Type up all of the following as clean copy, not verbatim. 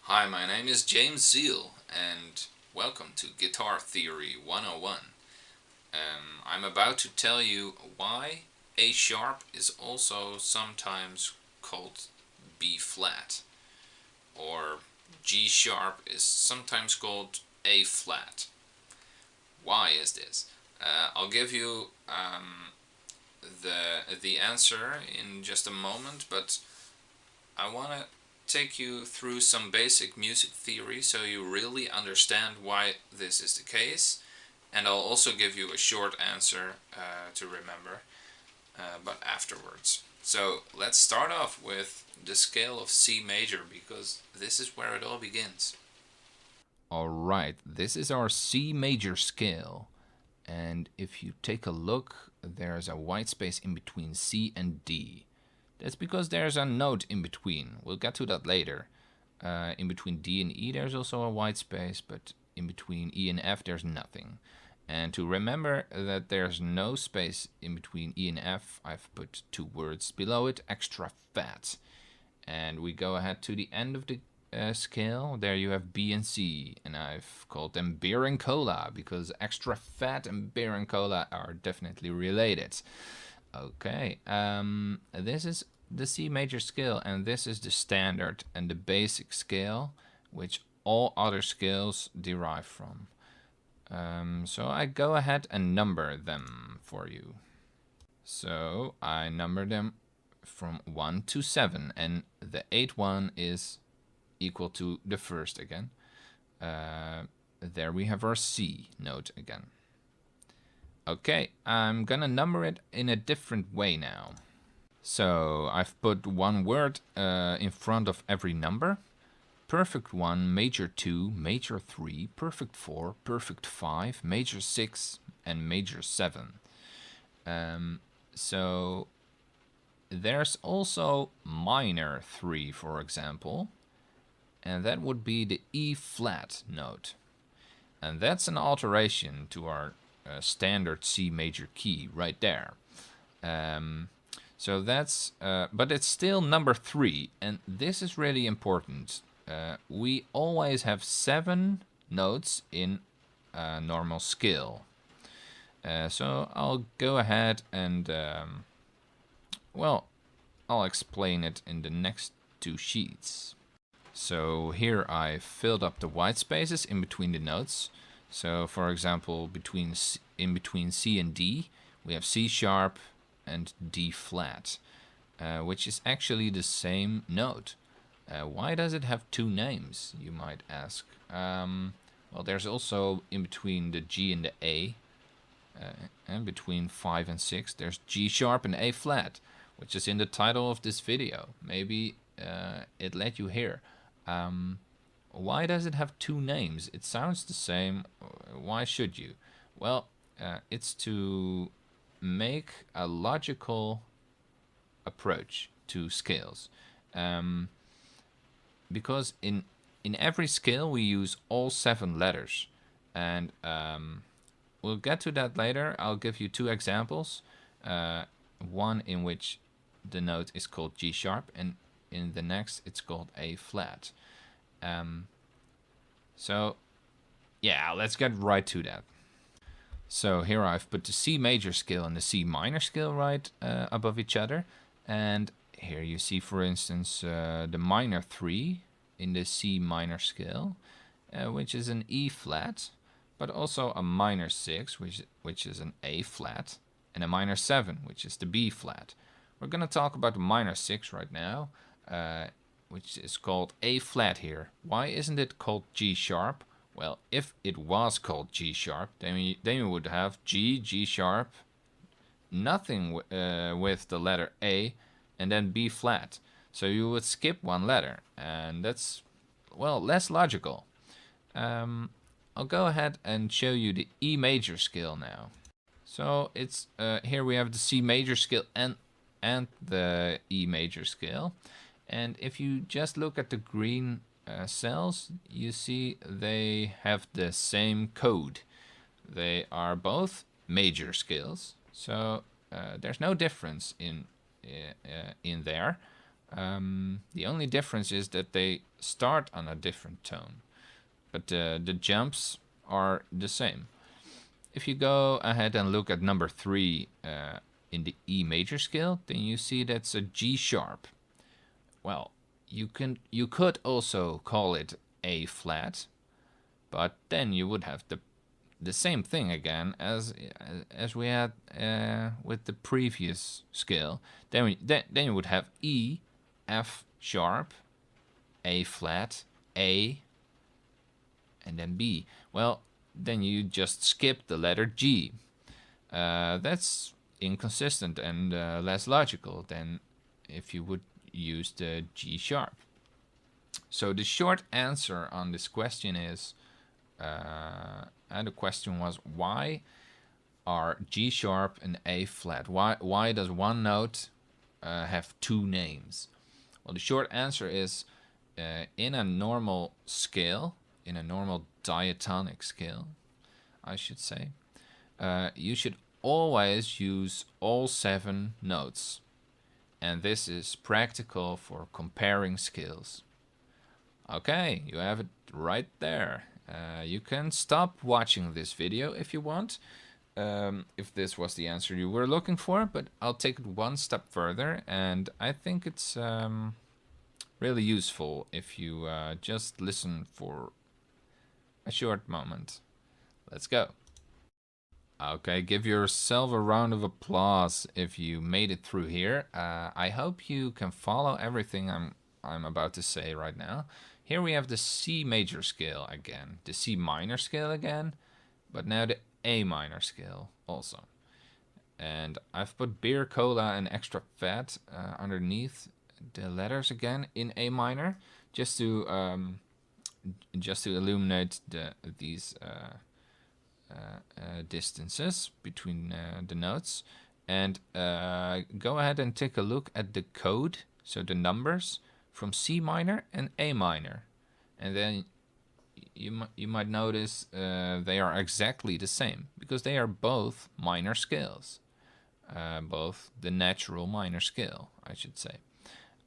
Hi, my name is James Zeal, and welcome to Guitar Theory 101. I'm about to tell you why A sharp is also sometimes called B flat, or G sharp is sometimes called A flat. Why is this? I'll give you the answer in just a moment, but I want to take you through some basic music theory so you really understand why this is the case. And I'll also give you a short answer to remember, but afterwards. So let's start off with the scale of C major because this is where it all begins. Alright, this is our C major scale. And if you take a look, there's a white space in between C and D. That's because there's a note in between. We'll get to that later. In between D and E, there's also a white space, but in between E and F, there's nothing. And to remember that there's no space in between E and F, I've put two words below it, extra fat. And we go ahead to the end of the scale. There you have B and C, and I've called them beer and cola because extra fat and beer and cola are definitely related. Okay, this is the C major scale, and this is the standard and the basic scale, which all other scales derive from. So I go ahead and number them for you. So I number them from 1 to 7, and the 8th one is equal to the first again. There we have our C note again. Okay, I'm gonna number it in a different way now. So I've put one word in front of every number. Perfect 1, major 2, major 3, perfect 4, perfect 5, major 6, and major 7. So there's also minor 3, for example, and that would be the E flat note. And that's an alteration to our standard C major key right there. So that's, but it's still number 3, and this is really important. We always have 7 notes in a normal scale. So I'll go ahead and, well, I'll explain it in the next 2 sheets. So here I filled up the white spaces in between the notes. So for example, in between C and D, we have C sharp and D flat, which is actually the same note. Why does it have 2 names, you might ask? Well, there's also in between the G and the A, and between 5 and 6, there's G sharp and A flat, which is in the title of this video. Maybe it let you hear. Why does it have 2 names? It sounds the same. Why should you? Well, it's to make a logical approach to scales. Because in every scale we use all 7 letters. And we'll get to that later. I'll give you 2 examples. One in which the note is called G sharp, and in the next it's called A flat. So yeah, let's get right to that. So here I've put the C major scale and the C minor scale right above each other, and here you see, for instance, the minor 3 in the C minor scale, which is an E flat, but also a minor 6, which is an A flat, and a minor 7, which is the B flat. We're going to talk about the minor 6 right now, which is called A flat here. Why isn't it called G sharp? Well, if it was called G sharp, then we would have G, G sharp, nothing with the letter A, and then B flat. So you would skip one letter, and that's, well, less logical. I'll go ahead and show you the E major scale now. So it's here we have the C major scale and the E major scale. And if you just look at the green cells, you see they have the same code. They are both major scales, so there's no difference in there. The only difference is that they start on a different tone, but the jumps are the same. If you go ahead and look at number 3 in the E major scale, then you see that's a G sharp. Well, you could also call it A flat, but then you would have the same thing again as we had with the previous scale. Then you would have E, F sharp, A flat, A, and then B. Well, then you just skip the letter G. That's inconsistent and less logical than if you would use the G sharp. So the short answer on this question is, and the question was, why are G sharp and A flat? Why does one note have two names? Well, the short answer is, in a normal scale, in a normal diatonic scale, I should say, you should always use all 7 notes. And this is practical for comparing scales. Okay, you have it right there. You can stop watching this video if you want, if this was the answer you were looking for, but I'll take it one step further, and I think it's really useful if you just listen for a short moment. Let's go. Okay, give yourself a round of applause if you made it through here. I hope you can follow everything I'm about to say right now. Here we have the C major scale again, the C minor scale again, but now the A minor scale also. And I've put beer, cola, and extra fat underneath the letters again in A minor, just to illuminate these distances between the notes. And go ahead and take a look at the code, so the numbers from C minor and A minor, and then you might notice they are exactly the same, because they are both minor scales, both the natural minor scale, I should say.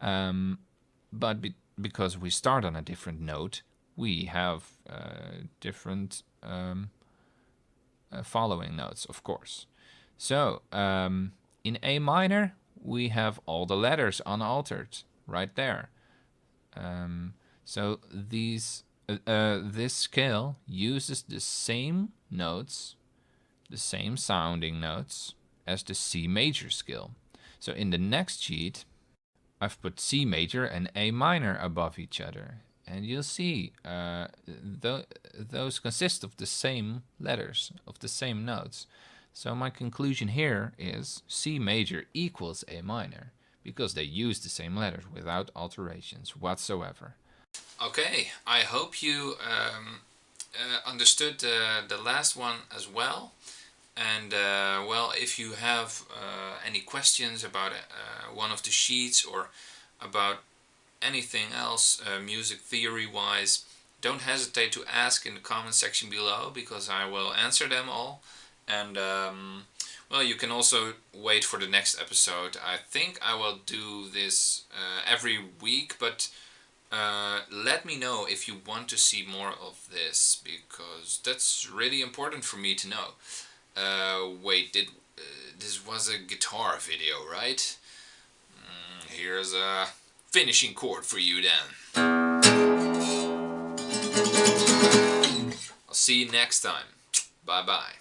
But because we start on a different note, we have different following notes, of course. So in A minor, we have all the letters unaltered right there. So this scale uses the same notes, the same sounding notes as the C major scale. So in the next sheet, I've put C major and A minor above each other. And you'll see those consist of the same letters, of the same notes. So my conclusion here is C major equals A minor, because they use the same letters without alterations whatsoever. Okay, I hope you understood the last one as well. And well, if you have any questions about one of the sheets, or about anything else music theory wise, don't hesitate to ask in the comment section below, because I will answer them all. And well, you can also wait for the next episode. I think I will do this every week, but let me know if you want to see more of this, because that's really important for me to know. Wait, this was a guitar video, right? Here's a finishing chord for you then. I'll see you next time. Bye bye.